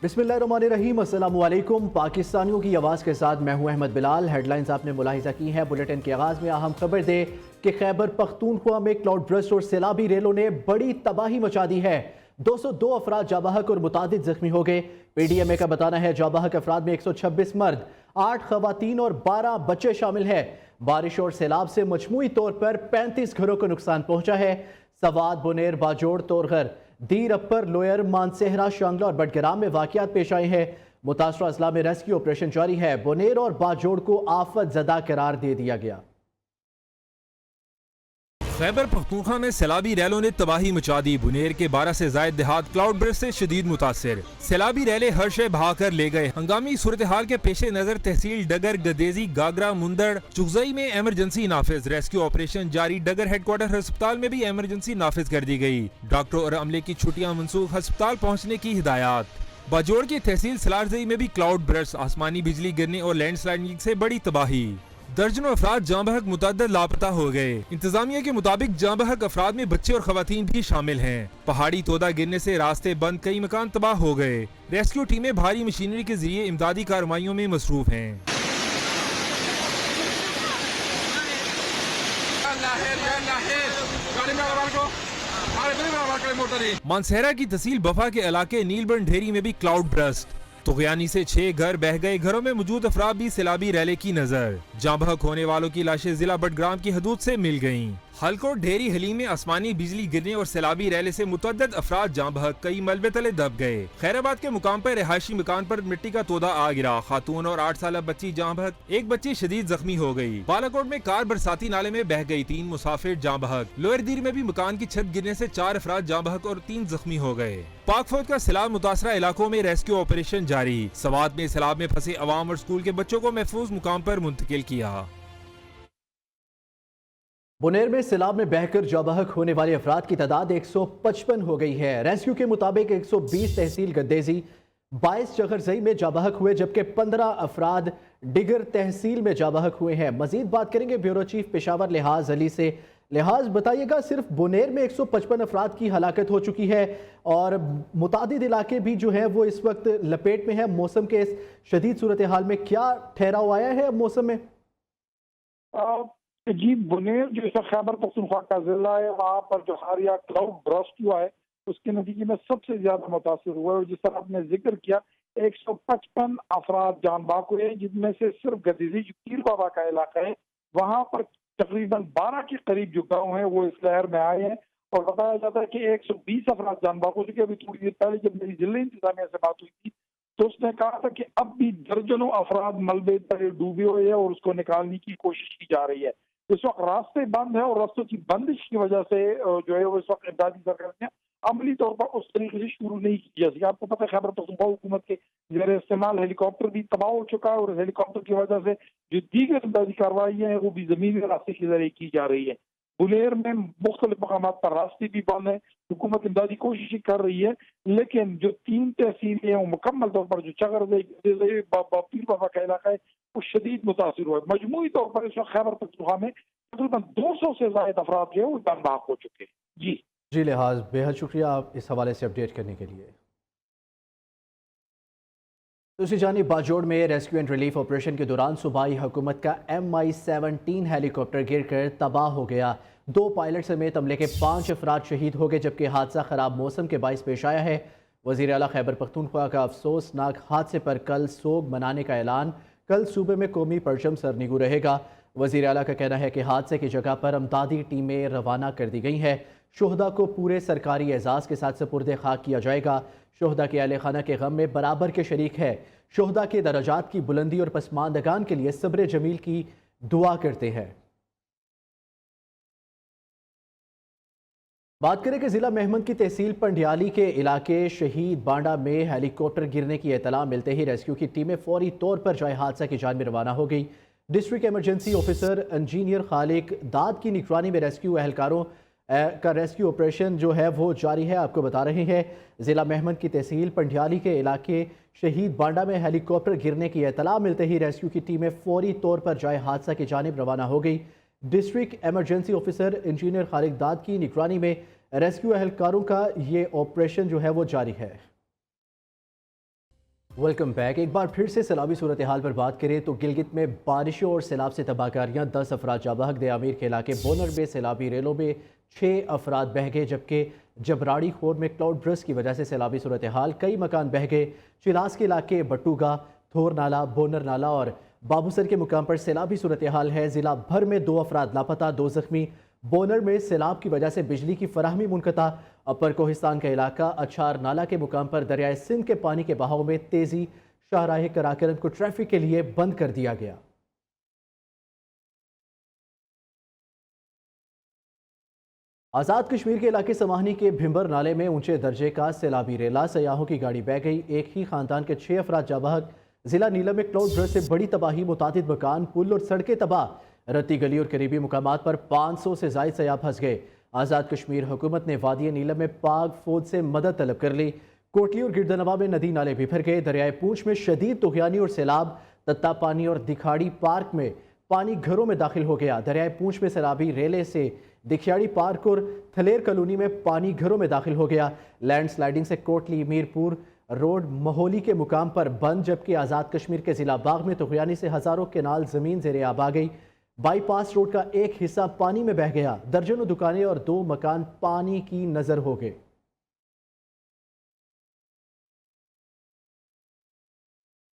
बिस्मिल्लाहिर्रहमानिर्रहीम, अस्सलामु अलैकुम। पाकिस्तानियों की आवाज़ के साथ मैं हूं अहमद बिलाल। हेडलाइंस आपने मुलाहिजा की हैं। बुलेटिन के आगाज़ में अहम खबर दे कि खैबर पख्तूनख्वा में क्लाउड बर्स्ट और सैलाबी रेलों ने बड़ी तबाही मचा दी है। 202 अफराद जाबहक और मुतादिद जख्मी हो गए। PDMA का बताना है जाबहक अफराद में 126 मर्द, 8 खवातीन और 12 बच्चे शामिल हैं। बारिश और सैलाब से मजमूई तौर पर 35 घरों को नुकसान पहुंचा है। सवाद, बुनेर, बाजोड़, तोरगर, दीर, अपर, लोयर, मानसेहरा, शांगला और बडग्राम में वाकयात पेश आए हैं। मुतासरा अजला में रेस्क्यू ऑपरेशन जारी है। बुनेर और बाजोड़ को आफत ज़दा करार दे दिया गया। खैबर पख्तूनख्वा में सैलाबी रैलों ने तबाही मचा दी। बुनेर के 12 से जायद देहात क्लाउड बर्स्ट से शदीद मुतासिर। सैलाबी रैले हर शय बहा कर ले गए। हंगामी सूरत हाल के पेश नजर तहसील डगर, गदेजी, गागरा, मुंदड़, चुगजई में एमरजेंसी नाफिज। रेस्क्यू ऑपरेशन जारी। डगर हेडक्वार्टर अस्पताल में भी एमरजेंसी नाफिज कर दी गई। डॉक्टरों और अमले की छुट्टियां मनसूख, अस्पताल पहुँचने की हिदायत। बाजोड़ की तहसील सलारजई में भी क्लाउड बर्स्ट, आसमानी बिजली गिरने और लैंडस्लाइडिंग से बड़ी तबाही। दर्जनों अफराद जाँ बहक मुतअद्दिद लापता हो गए। इंतजामिया के मुताबिक जाँ बहक अफराद में बच्चे और खवातीन भी शामिल हैं। पहाड़ी तोदा गिरने से रास्ते बंद, कई मकान तबाह हो गए। रेस्क्यू टीमें भारी मशीनरी के जरिए इमदादी कार्रवाइयों में मसरूफ हैं। मानसेहरा की तहसील बफा के इलाके नीलबन ढेरी में भी क्लाउड बर्स्ट। तुगयानी से 6 घर बह गए। घरों में मौजूद अफराद भी सैलाबी रैले की नजर। जाँ बहक होने वालों की लाशें जिला बडग्राम की हदूद से मिल गईं। हलकोट, ढेरी, हलीम में आसमानी बिजली गिरने और सैलाबी रैले से मुतअद्दिद अफराद जाँ बहक, कई मलबे तले दब गए। खैराबाद के मुकाम पर रिहायशी मकान पर मिट्टी का तोदा आ गिरा। खातून और 8 साल बच्ची जाँ बहक, एक बच्ची शदीद जख्मी हो गई। बालाकोट में कार बरसाती नाले में बह गई, 3 मुसाफिर जाँ बहक। लोअर दीर में भी मकान की छत गिरने से 4 अफराद जाँ बहक और 3 जख्मी हो गए। पाक फौज का सैलाब मुतासरा इलाकों में रेस्क्यू ऑपरेशन जारी। सवाद में सैलाब में फंसे अवाम और स्कूल के बच्चों को महफूज मुकाम पर मुंतकिल किया। बुनेर में सैलाब में बहकर जाबहक होने वाले अफराद की तादाद 155 हो गई है। रेस्क्यू के मुताबिक 120 तहसील गद्देजी, 22 चगरजई में जाबहक हुए, जबकि 15 अफराद डिगर तहसील में जाबहक हुए हैं। मजीद बात करेंगे ब्यूरो चीफ पेशावर लिहाज अली से। लिहाज, बताइएगा, सिर्फ बुनेर में 155 अफराद की हलाकत हो चुकी है और मुतादिद इलाके भी जो है वो इस वक्त लपेट में है। मौसम के इस शदीद सूरत हाल में क्या ठहराव आया है मौसम में? जी, बुनेर जो खैबर पख्तूनख्वा का जिला है, वहाँ पर जो हारिया क्लाउड बर्स्ट हुआ है उसके नतीजे में सबसे ज्यादा मुतासिर हुआ है। और जिस तरह आपने जिक्र किया, 155 अफराद जान बाक हुए, जिनमें से सिर्फ गदीजी जो पीर बाबा का इलाका है वहाँ पर तकरीबन 12 के करीब जो गाँव है वो इस लहर में आए हैं। और बताया जाता है कि 120 अफराद जान बाक हो चुके। अभी थोड़ी देर पहले जब मेरी जिले इंतजामिया से बात हुई थी तो उसने कहा था कि अब भी दर्जनों अफराद मलबे तले डूबे हुए हैं और उसको निकालने की कोशिश की जा रही है। इस वक्त रास्ते बंद है और रास्तों की बंदिश की वजह से जो है वो इस वक्त इमदादी सरकारें अमली तौर पर उस तरीके से शुरू नहीं की। जैसे आपको पता है, खैबर पख्तूनख्वा हुकूमत के जेर इस्तेमाल हेलीकॉप्टर भी तबाह हो चुका है और हेलीकॉप्टर की वजह से जो दीगर इमदादी कार्रवाइयाँ हैं वो भी जमीनी रास्ते के जरिए की जा रही है। बुनेर में मुख्तलिफ मकाम पर रास्ते भी बंद है। हुकूमत इमदादी कोशिश कर रही है, लेकिन जो 3 तहसीलें हैं वो मुकम्मल तौर पर, जो चगरजई, पीर बाबा का इलाका है, वो शदीद मुतासिर हुआ है। मजमूई तौर पर इस वक्त खैबर पख्तूनख्वा में तकरीबन 200 से ज्यादा अफराद जो है वो जान बहक हो चुके हैं। जी लिहाज, बेहद शुक्रिया आप इस हवाले से अपडेट करने के लिए। दूसरी जानिब बाजोड़ में रेस्क्यू एंड रिलीफ ऑपरेशन के दौरान सूबाई हुकूमत का MI-17 हेलीकॉप्टर गिरकर तबाह हो गया। 2 पायलट समेत अमले के 5 अफराद शहीद हो गए, जबकि हादसा खराब मौसम के बाइस पेश आया है। वज़ीर आला खैबर पख्तूनख्वा का अफसोसनाक हादसे पर कल सोग मनाने का ऐलान। कल सूबे में कौमी परचम सरनिगू रहेगा। वज़ीर आला का कहना है कि हादसे की जगह पर अमदादी टीमें रवाना कर दी गई हैं। शोहदा को पूरे सरकारी एजाज़ के साथ सपुर्द खाक किया जाएगा। शोहदा के अहले खाना के गम में बराबर के शरीक है। शोहदा के दर्जात की बुलंदी और पसमानदगान के लिए सब्र जमील की दुआ करते हैं। बात करें कि जिला मेहमंद की तहसील पंडियाली के इलाके शहीद बांडा में हेलीकॉप्टर गिरने की इत्तला मिलते ही रेस्क्यू की टीमें फौरी तौर पर जाए हादसा की जान में रवाना हो गई। डिस्ट्रिक्ट एमरजेंसी ऑफिसर इंजीनियर खालिक दाद की निगरानी में रेस्क्यू एहलकारों का रेस्क्यू ऑपरेशन जो है वो जारी है। आपको बता रहे हैं, जिला मेहमंद की तहसील पंडियाली के इलाके शहीद बांडा में हेलीकॉप्टर गिरने की इत्तला मिलते ही रेस्क्यू की टीमें फौरी तौर पर जाए हादसा की जानिब रवाना हो गई। डिस्ट्रिक्ट एमरजेंसी ऑफिसर इंजीनियर खालिक दाद की निगरानी में रेस्क्यू एहलकारों का ये ऑपरेशन जो है वो जारी है। Welcome back. एक बार फिर से सैलाबी सूरत हाल पर बात करें तो गिलगित में बारिशों और सैलाब से तबाहकारियाँ, 10 अफराद जाबहक। दे आमिर के इलाके बोनर में सैलाबी रेलों में 6 अफराद बह गए, जबकि जबराड़ी खोर में क्लाउड ब्रस्ट की वजह से सैलाबी सूरत हाल, कई मकान बह गए। चिलास के इलाके बट्टूगा, थोर नाला, बोनर नाला और बाबूसर के मुकाम पर सैलाबी सूरत हाल है। जिला भर में 2 अफराद लापता, 2 जख्मी। बोनर में सैलाब की वजह से बिजली की फराहमी मुनक़ता। अपर कोहिस्तान का इलाका अछार नाला के मुकाम पर दरियाए सिंध के पानी के बहाव में तेजी। शाहराह कराकरम को ट्रैफिक के लिए बंद कर दिया गया। आज़ाद कश्मीर के इलाके समाहनी के भिंबर नाले में ऊंचे दर्जे का सैलाबी रेला, सयाहों की गाड़ी बह गई। एक ही खानदान के 6 अफराद जाबहक। जिला नीलम में क्लाउड ब्रस्ट से बड़ी तबाही, मुतादिद मकान, पुल और सड़कें तबाह। रत्ती गली और करीबी मुकामात पर 500 से जायद सयाह फंस गए। आज़ाद कश्मीर हुकूमत ने वादी नीलम में पाक फौज से मदद तलब कर ली। कोटली और गिरदनवा में नदी नाले बिफर गए। दरियाए पूंछ में शदीद तुगयानी और सैलाब। तत्ता पानी और दिखाड़ी पार्क में पानी घरों में दाखिल हो गया। दरियाए पूंछ में सैलाबी रेले से दिखियाड़ी पार्क और थलेर कॉलोनी में पानी घरों में दाखिल हो गया। लैंड स्लाइडिंग से कोटली मीरपुर रोड महोली के मुकाम पर बंद, जबकि आज़ाद कश्मीर के जिला बाग में तुगयानी से हज़ारों केनाल ज़मीन ज़ेरे आब आ गई। बाईपास रोड का एक हिस्सा पानी में बह गया। दर्जनों दुकानें और 2 मकान पानी की नजर हो गए।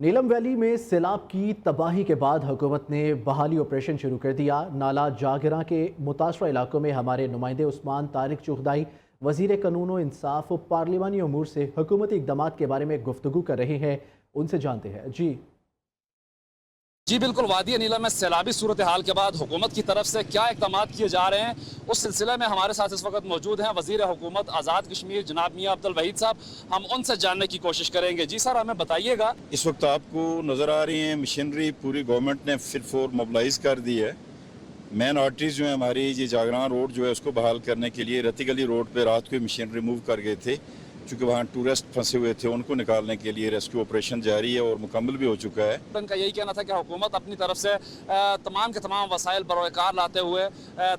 नीलम वैली में सैलाब की तबाही के बाद हुकूमत ने बहाली ऑपरेशन शुरू कर दिया। नाला जागरा के मुतासरा इलाकों में हमारे नुमाइंदे उस्मान तारिक चुगदाई वज़ीर कानून व इंसाफ और पार्लिमानी उमूर से हुकूमती इक़दाम के बारे में गुफ्तगू कर रहे हैं। उनसे जानते हैं। जी बिल्कुल, वादी नीलम में सैलाबी सूरत हाल के बाद हुकूमत की तरफ से क्या इक़दाम किए जा रहे हैं, उस सिलसिले में हमारे साथ इस वक्त मौजूद हैं वज़ीर हुकूमत आज़ाद कश्मीर जनाब मियां अब्दुल वहीद साहब। हम उनसे जानने की कोशिश करेंगे। जी सर, हमें बताइएगा। इस वक्त आपको नज़र आ रही है मशीनरी पूरी गवर्नमेंट ने फिर फोर मोबिलाइज कर दी है। मेन आर्टरीज जो है हमारी, ये जागरान रोड जो है उसको बहाल करने के लिए रत्ती गली रोड पे रात को मशीनरी मूव कर गए थे, चूँकि वहाँ टूरिस्ट फंसे हुए थे, उनको निकालने के लिए रेस्क्यू ऑपरेशन जारी है और मुकम्मल भी हो चुका है। उनका यही कहना था कि हुकूमत अपनी तरफ से तमाम के तमाम वसाइल बरोकार लाते हुए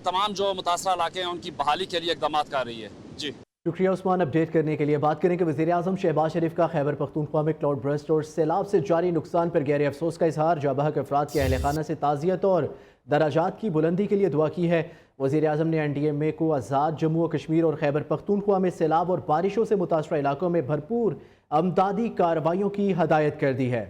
तमाम जो मुतासरा इलाके हैं उनकी बहाली के लिए इक़दाम कर रही है। जी शुक्रिया उस्मान, अपडेट करने के लिए। बात करें कि वज़ीर आज़म शहबाज शरीफ का खैबर पख्तूनख्वा में क्लाउड ब्रस्ट और सैलाब से जारी नुकसान पर गहरे अफसोस का इजहार। जाबहक अफराद के अहल खाना से ताज़ियत और दराजात की बुलंदी के लिए दुआ की है। वज़ीर आज़म ने NDMA को आज़ाद जम्मू और कश्मीर और खैबर पख्तूनख्वा में सैलाब और बारिशों से मुतासरा इलाकों में भरपूर अमदादी कार्रवाइयों की हदायत कर दी है।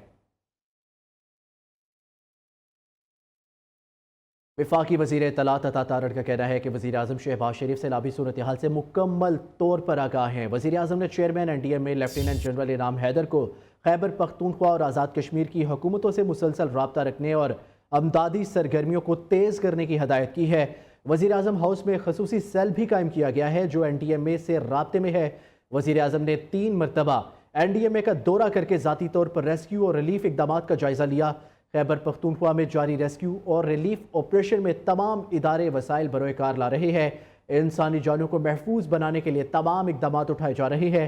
वफाकी वज़ीर इत्तलात अता तारड़ का कहना है कि वज़ीर आज़म शहबाज शरीफ सैलाबी सूरत हाल से मुकम्मल तौर पर आगाह हैं। वज़ीर आज़म ने चेयरमैन NDMA लेफ्टिनेंट जनरल इनाम हैदर को खैबर पख्तूनख्वा और आज़ाद कश्मीर की हुकूमतों से मुसलसल रब्ता रखने और अमदादी सरगर्मियों को तेज़ करने की हदायत की है। वज़ीर आज़म हाउस में खसूसी सेल भी कायम किया गया है जो NDMA से राब्ते में है। वज़ीर आज़म ने 3 मरतबा NDMA का दौरा करके ज़ाती तौर पर रेस्क्यू और रिलीफ इक़दाम का जायज़ा लिया। खैबर पख्तूनख्वा में जारी रेस्क्यू और रिलीफ ऑपरेशन में तमाम इदारे वसाइल बरोकार ला रहे हैं। इंसानी जानों को महफूज बनाने के लिए तमाम इक़दाम उठाए जा रहे हैं।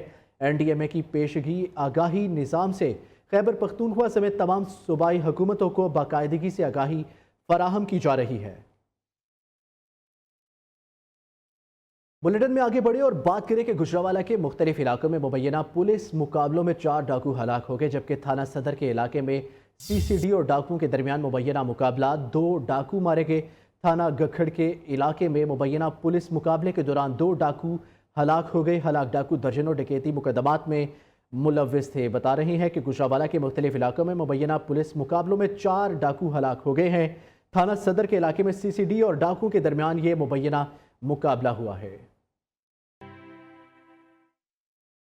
NDMA की पेशगी आगाही निज़ाम से खैबर पख्तूनख्वा समेत तमाम सूबाई हुकूमतों को बाकायदगी से आगाही फराहम की जा रही है। बुलेटिन में आगे बढ़े और बात करें कि गुजरावाला के मुख्तलिफ इलाकों में मुबैना पुलिस मुकाबलों में 4 डाकू हलाक हो गए, जबकि थाना सदर के इलाके में CCD और डाकुओं के दरमियान मुबैना मुकाबला, 2 डाकू मारे गए। थाना गखड़ के इलाके में मुबैना पुलिस मुकाबले के दौरान 2 डाकू हलाक हो गए। हलाक डाकू दर्जनों डकैती मुकदमात में मुलव्विस थे। बता रहे हैं कि गुजरावाला के मुख्तलिफ इलाकों में मुबैना पुलिस मुकाबलों में 4 डाकू हलाक हो गए हैं। थाना सदर के इलाके में CCD और डाकुओं के दरमियान ये मुबैना मुकाबला हुआ है।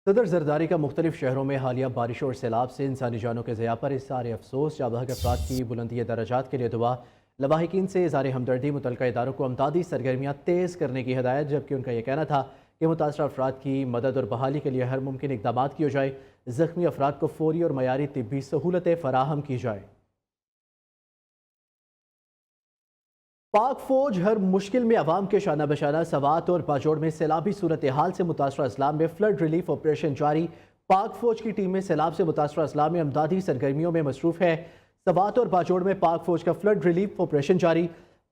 सदर जरदारी का मुख्तलिफ शहरों में हालिया बारिशों और सैलाब से इंसानी जानों के ज़िया पर इज़हार अफसोस। जाबहक अफराद की बुलंदी दराजात के लिए दुआ। लवाहिकीन से इज़हार हमदर्दी, मुतल्लिका इदारों को अमदादी सरगर्मियाँ तेज़ करने की हदायत, जबकि उनका यह कहना था कि मुतासरा अफराद की मदद और बहाली के लिए हर मुमकिन इक़दाम किए जाए। ज़ख्मी अफराद को फौरी और मयारी तिब्बी सहूलतें फराहम की जाए। पाक फौज हर मुश्किल में अवाम के शाना बशाना। सवात और बाजोड़ में सैलाबी सूरत हाल से मुतासरा अजलाम में फ्लड रिलीफ ऑपरेशन जारी। पाक फौज की टीमें सैलाब से मुतासरा अजलाम में अमदादी सरगर्मियों में मसरूफ है। सवात और बाजोड़ में पाक फौज का फ्लड रिलीफ ऑपरेशन जारी।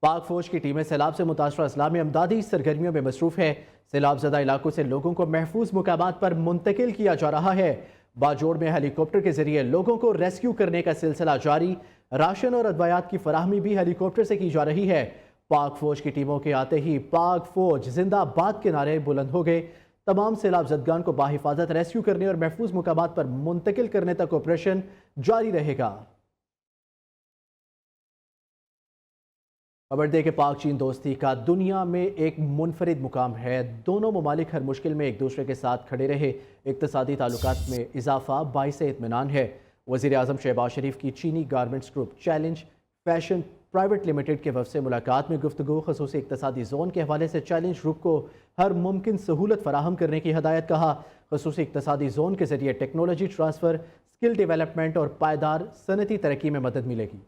पाक फौज की टीमें सैलाब से मुतासरा अजलाम में अमदादी सरगर्मियों में मसरूफ है। सैलाब ज़दा इलाकों से लोगों को महफूज मुकामात पर मुंतकिल किया जा रहा है। बाजोड़ में हेलीकॉप्टर के जरिए लोगों को रेस्क्यू करने का सिलसिला जारी। राशन और अद्वियात की फराहमी भी हेलीकॉप्टर से की जा रही है। पाक फौज की टीमों के आते ही पाक फौज जिंदाबाद के नारे बुलंद हो गए। तमाम सैलाब ज़दगान को बाहिफाजत रेस्क्यू करने और महफूज मुकामात पर मुंतकिल करने तक ऑपरेशन जारी रहेगा। खबर दे कि पाक चीन दोस्ती का दुनिया में एक मुनफरिद मुकाम है। दोनों ममालिक हर मुश्किल में एक दूसरे के साथ खड़े रहे। इक्तसादी ताल्लुकात में इजाफा बाइस इत्मीनान है। वज़ीर आज़म शहबाज शरीफ की चीनी garments group challenge fashion private limited के वफ़द से मुलाकात में गुफ्तगू ख़ुसूसी इक्तसादी जोन के हवाले से चैलेंज ग्रुप को हर मुमकिन सहूलत फराहम करने की हदायत। कहा ख़ुसूसी इक्तसादी जोन के ज़रिए टेक्नोलॉजी ट्रांसफ़र, स्किल डेवलपमेंट और पायदार सनती तरक्की में मदद मिलेगी।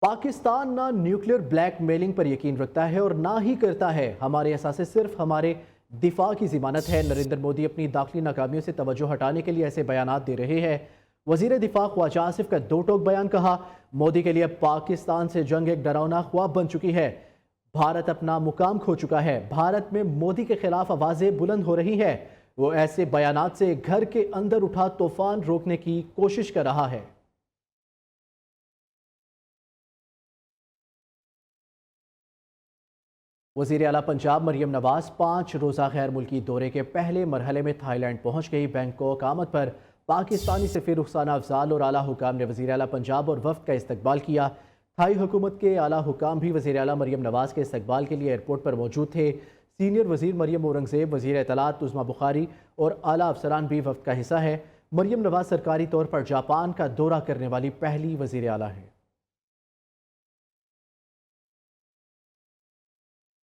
पाकिस्तान ना न्यूक्लियर ब्लैक मेलिंग पर यकीन रखता है और ना ही करता है। हमारे असासे सिर्फ हमारे दिफा की ज़मानत है। नरेंद्र मोदी अपनी दाखिली नाकामियों से तवज्जो हटाने के लिए ऐसे बयानात दे रहे हैं। वज़ीर दिफा ख्वाजा आसिफ का दो टोक बयान। कहा मोदी के लिए पाकिस्तान से जंग एक डरावना ख्वाब बन चुकी है। भारत अपना मुकाम खो चुका है। भारत में मोदी के खिलाफ आवाज़ें बुलंद हो रही है। वो ऐसे बयानात से घर के अंदर उठा तूफान रोकने की कोशिश कर रहा है। वज़ीर आला पंजाब मरियम नवाज 5 रोज़ा गैर मुल्की दौरे के पहले मरहले में थाईलैंड पहुँच गई। बैंकॉक आमद पर पाकिस्तानी सफ़ीर रुखसाना अफजाल और आला हुकाम ने वज़ीर आला पंजाब और वफ़द का इस्तकबाल किया। थाई हुकूमत के आला हुकाम भी वज़ीर आला मरियम नवाज के इस्तकबाल के लिए एयरपोर्ट पर मौजूद थे। सीनियर वज़ीर मरियम औरंगज़ेब, वज़ीर इत्तलात उज़्मा बुखारी और आला अफसरान भी वफ़द का हिस्सा है। मरियम नवाज सरकारी तौर पर जापान का दौरा करने वाली पहली वज़ीर आला है।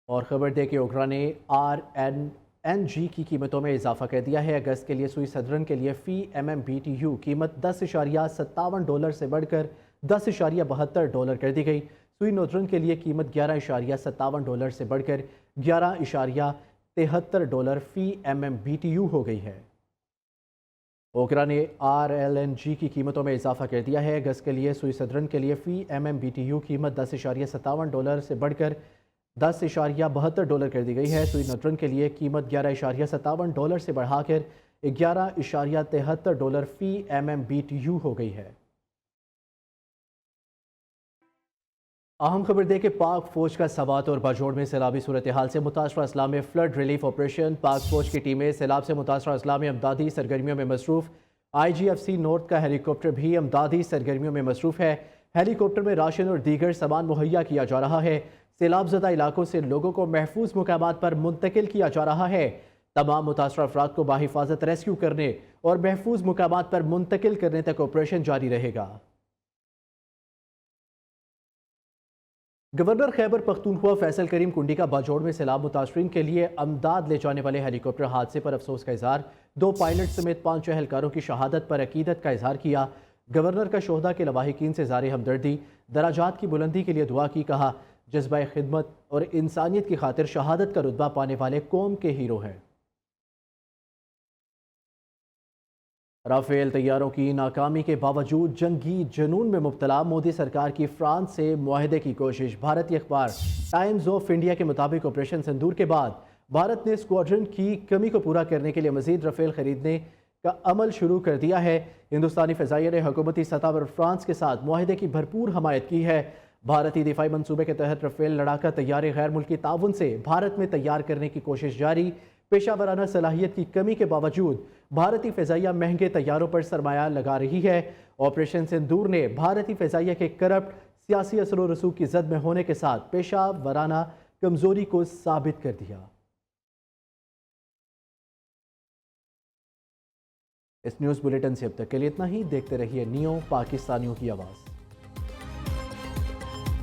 और ख़बर दे कि ओगरा ने RNNG की कीमतों में इजाफा कर दिया है। अगस्त के लिए सुई सदरन के लिए फ़ी MMBTU कीमत $10.57 से बढ़कर $10.72 कर दी गई। सुई नोदरन के लिए कीमत $11.57 से बढ़कर $11.73 फ़ी MMBTU हो गई है। ओगरा ने RLNG की कीमतों में इजाफा कर दिया है। अगस्त के लिए सुई सदरन के लिए फ़ी MMBTU कीमत $10.57 से बढ़कर $10.72 कर दी गई है। सुई नोट्रन के लिए कीमत $11.57 से बढ़ाकर $11.73 फ़ी MMBTU हो गई है। अहम खबर दे कि पाक फौज का सवात और बाजोड़ में सैलाबी सूरत हाल से मुतासरा अजला में फ्लड रिलीफ ऑपरेशन। पाक फौज की टीमें सैलाब से मुतासरा अजला में अमदादी सरगर्मियों में मसरूफ़। IGFC नॉर्थ का हेलीकॉप्टर भी अमदादी सरगर्मियों में मसरूफ़ है। हेलीकॉप्टर में राशन और दीगर सामान मुहैया किया जा रहा है। सैलाब ज़दा इलाकों से लोगों को महफूज मुकामात पर मुंतकिल किया जा रहा है। तमाम मुतासरा अफराद को बाहिफाजत रेस्क्यू करने और महफूज मुकामात पर मुंतकिल करने तक ऑपरेशन जारी रहेगा। गवर्नर खैबर पख्तूनख्वा फैसल करीम कुंडी का बाजोड़ में सैलाब मुतासरीन के लिए अमदाद ले जाने वाले हेलीकॉप्टर हादसे पर अफसोस का इजहार। 2 पायलट समेत 5 एहलकारों की शहादत पर अकीदत का इजहार किया। गवर्नर का शोहदा के लवाहिकीन से ज़ारे हमदर्दी, दराजात की बुलंदी के लिए दुआ की। कहा जज्बा खिदमत और इंसानियत की खातिर शहादत का रुतबा पाने वाले कौम के हीरो हैं। राफेल तैयारों की नाकामी के बावजूद जंगी जुनून में मुब्तला मोदी सरकार की फ्रांस से मुआहदे की कोशिश। भारतीय अखबार टाइम्स ऑफ इंडिया के मुताबिक ऑपरेशन सिंदूर के बाद भारत ने स्क्वाड्रन की कमी को पूरा करने के लिए मजीद राफेल खरीदने का अमल शुरू कर दिया है। हिंदुस्तानी फ़ज़ाइया ने हुकूमती सतह पर फ्रांस के साथ मुआहदे की भरपूर हमायत की है। भारतीय दिफाई मंसूबे के तहत राफेल लड़ाका तैयारे गैर मुल्की ताउन से भारत में तैयार करने की कोशिश जारी। पेशावराना सलाहियत की कमी के बावजूद भारतीय फ़ज़ाइया महंगे तैयारों पर सरमाया लगा रही है। ऑपरेशन सिंदूर ने भारतीय फ़ज़ाइया के करप्ट सियासी असर व रसूख की जद में होने के साथ पेशावराना कमज़ोरी को साबित कर दिया। इस न्यूज़ बुलेटिन से अब तक के लिए इतना ही। देखते रहिए नियो पाकिस्तानियों की आवाज़।